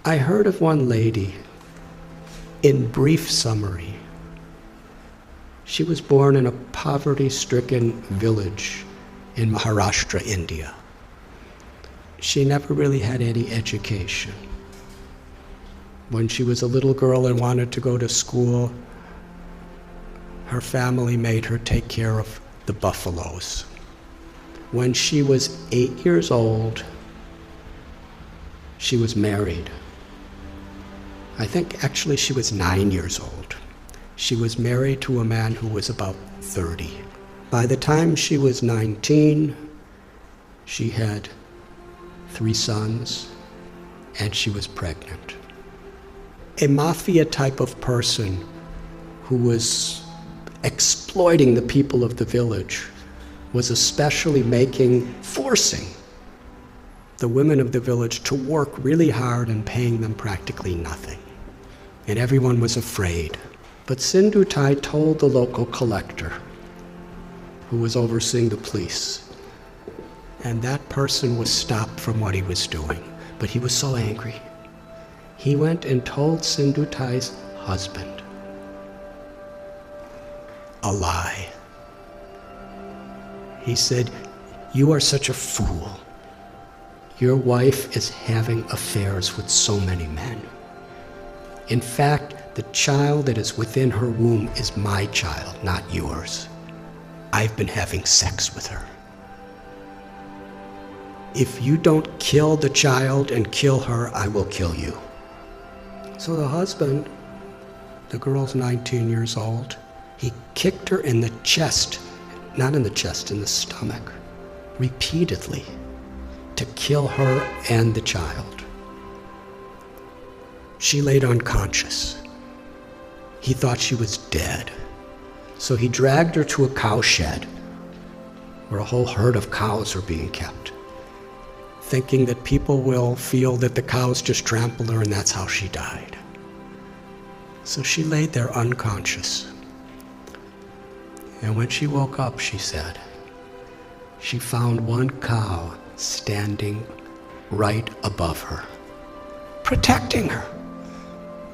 I heard of one lady, in brief summary. She was born in a poverty-stricken village in Maharashtra, India. She never really had any education. When she was a little girl and wanted to go to school, her family made her take care of the buffaloes. When she was 8 years old, she was married. I think actually she was 9 years old. She was married to a man who was about 30. By the time she was 19, she had 3 sons, and she was pregnant. A mafia type of person who was exploiting the people of the village was especially forcing the women of the village to work really hard and paying them practically nothing. And everyone was afraid. But Sindhutai told the local collector, who was overseeing the police, and that person was stopped from what he was doing. But he was so angry. He went and told Sindhutai's husband a lie. He said, "You are such a fool. Your wife is having affairs with so many men. In fact, the child that is within her womb is my child, not yours. I've been having sex with her. If you don't kill the child and kill her, I will kill you." So the husband, the girl's 19 years old, he kicked her in the chest, not in the chest, in the stomach, repeatedly, to kill her and the child. She laid unconscious. He thought she was dead. So he dragged her to a cow shed where a whole herd of cows are being kept, thinking that people will feel that the cows just trampled her and that's how she died. So she laid there unconscious. And when she woke up, she said, she found one cow standing right above her, protecting her.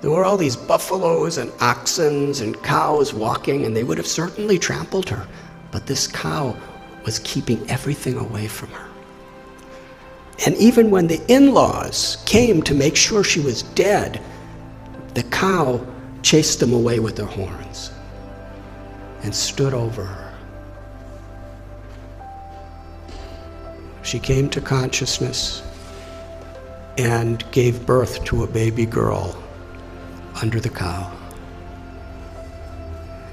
There were all these buffaloes and oxen and cows walking, and they would have certainly trampled her, but this cow was keeping everything away from her. And even when the in-laws came to make sure she was dead, the cow chased them away with their horns and stood over her. She came to consciousness and gave birth to a baby girl under the cow.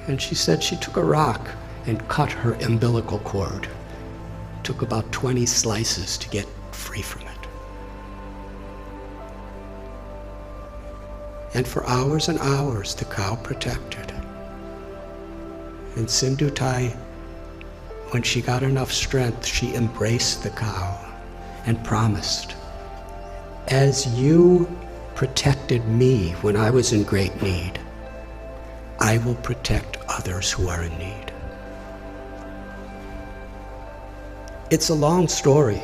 And she said she took a rock and cut her umbilical cord. It took about 20 slices to get free from it. And for hours and hours, the cow protected. And Sindhutai, when she got enough strength, she embraced the cow and promised, "As you protected me when I was in great need, I will protect others who are in need." It's a long story,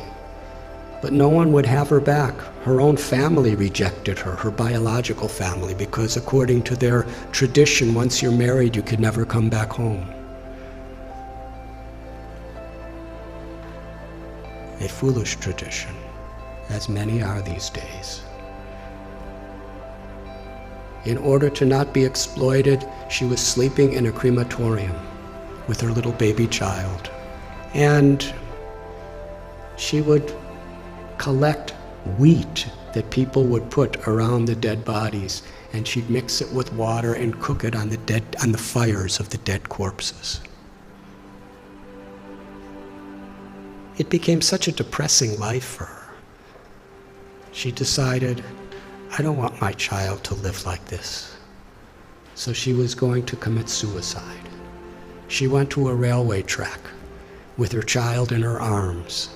but no one would have her back. Her own family rejected her, her biological family, because according to their tradition, once you're married, you could never come back home. A foolish tradition, as many are these days. In order to not be exploited, she was sleeping in a crematorium with her little baby child. And she would collect wheat that people would put around the dead bodies, and she'd mix it with water and cook it on the fires of the dead corpses. It became such a depressing life for her. She decided, I don't want my child to live like this. So she was going to commit suicide. She went to a railway track with her child in her arms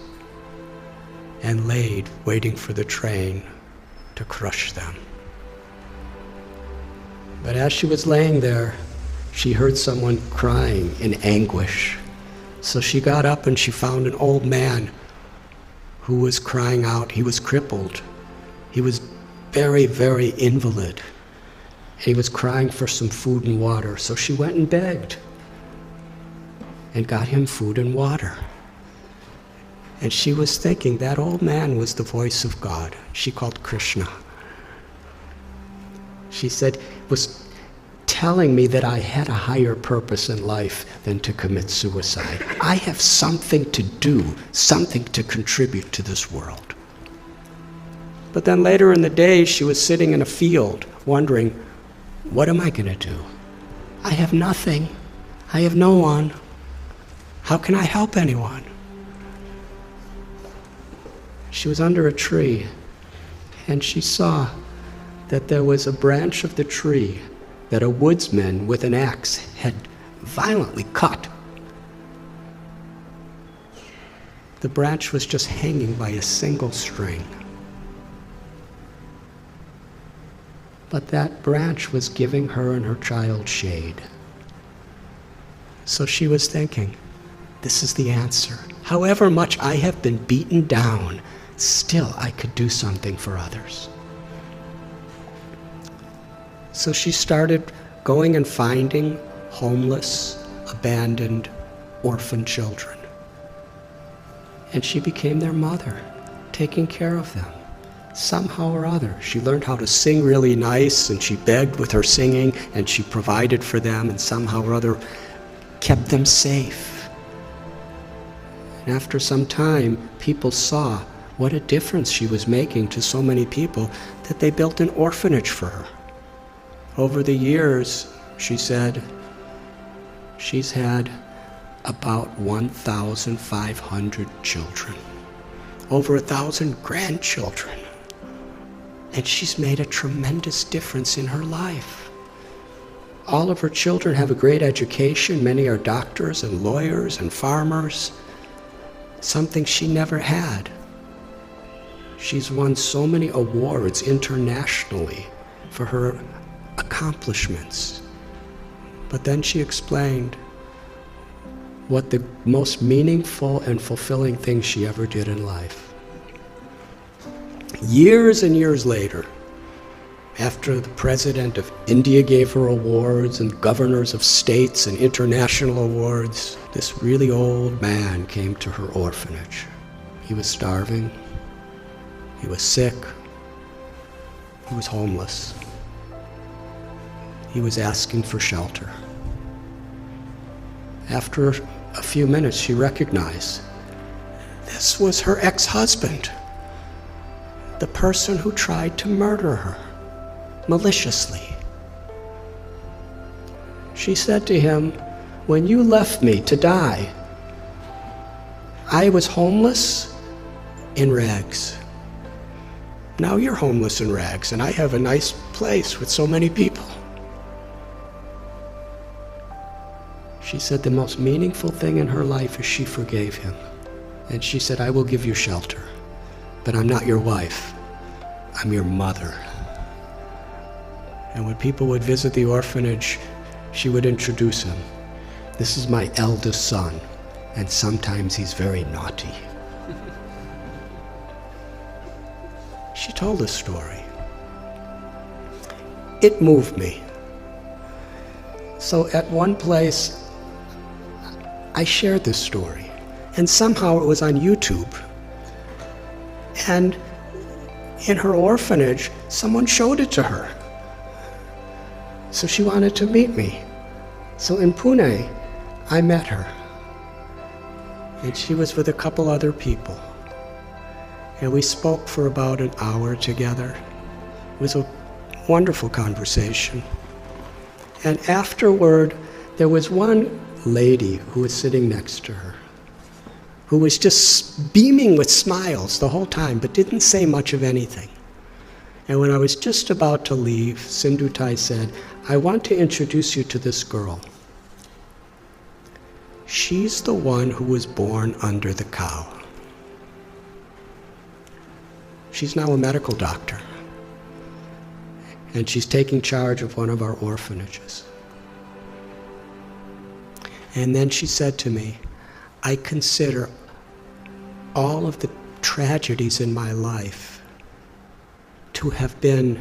and laid waiting for the train to crush them. But as she was laying there, she heard someone crying in anguish. So she got up and she found an old man who was crying out. He was crippled. He was very, very invalid. He was crying for some food and water, so she went and begged and got him food and water. And she was thinking that old man was the voice of God. She called Krishna. She said, was telling me that I had a higher purpose in life than to commit suicide. I have something to do, something to contribute to this world. But then later in the day, she was sitting in a field wondering, what am I going to do? I have nothing. I have no one. How can I help anyone? She was under a tree, and she saw that there was a branch of the tree that a woodsman with an axe had violently cut. The branch was just hanging by a single string. But that branch was giving her and her child shade. So she was thinking, this is the answer. However much I have been beaten down, still I could do something for others. So she started going and finding homeless, abandoned, orphan children. And she became their mother, taking care of them. Somehow or other, she learned how to sing really nice, and she begged with her singing, and she provided for them, and somehow or other kept them safe. And after some time, people saw what a difference she was making to so many people that they built an orphanage for her. Over the years, she said, she's had about 1,500 children, over 1,000 grandchildren. And she's made a tremendous difference in her life. All of her children have a great education. Many are doctors and lawyers and farmers, something she never had. She's won so many awards internationally for her accomplishments. But then she explained what the most meaningful and fulfilling thing she ever did in life. Years and years later, after the president of India gave her awards and governors of states and international awards, this really old man came to her orphanage. He was starving, he was sick, he was homeless. He was asking for shelter. After a few minutes, she recognized this was her ex-husband, the person who tried to murder her maliciously. She said to him, when you left me to die, I was homeless in rags. Now you're homeless in rags, and I have a nice place with so many people. She said the most meaningful thing in her life is she forgave him. And she said, I will give you shelter, but I'm not your wife. I'm your mother. And when people would visit the orphanage, she would introduce him. This is my eldest son, and sometimes he's very naughty. She told a story. It moved me. So at one place, I shared this story, and somehow it was on YouTube. And in her orphanage, someone showed it to her. So she wanted to meet me. So in Pune, I met her. And she was with a couple other people. And we spoke for about an hour together. It was a wonderful conversation. And afterward, there was one lady who was sitting next to her, who was just beaming with smiles the whole time, but didn't say much of anything. And when I was just about to leave, Sindhutai said, I want to introduce you to this girl. She's the one who was born under the cow. She's now a medical doctor, and she's taking charge of one of our orphanages. And then she said to me, I consider all of the tragedies in my life to have been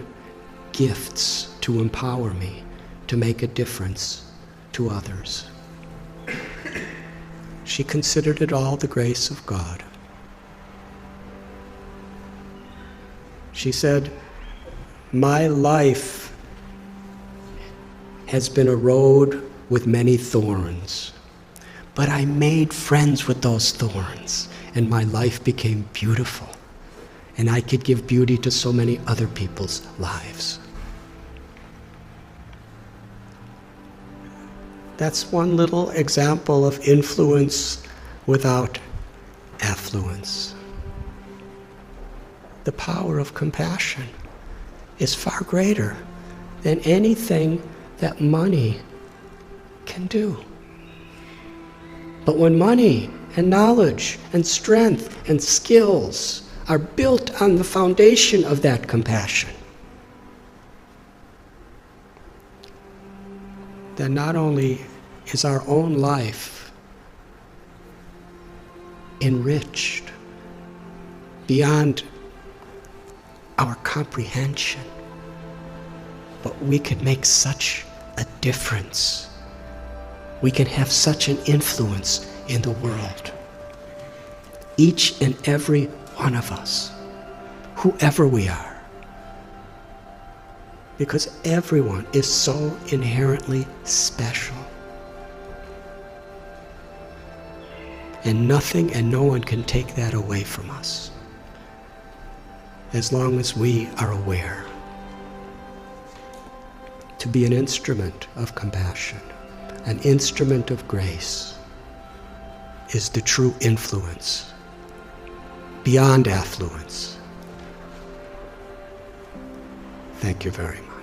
gifts to empower me to make a difference to others. She considered it all the grace of God. She said, "My life has been a road with many thorns, but I made friends with those thorns, and my life became beautiful, and I could give beauty to so many other people's lives." That's one little example of influence without affluence. The power of compassion is far greater than anything that money can do. But when money and knowledge and strength and skills are built on the foundation of that compassion, then not only is our own life enriched beyond our comprehension, but we can make such a difference. We can have such an influence in the world. Each and every one of us, whoever we are, because everyone is so inherently special. And nothing and no one can take that away from us, as long as we are aware. To be an instrument of compassion, an instrument of grace, is the true influence, beyond affluence. Thank you very much.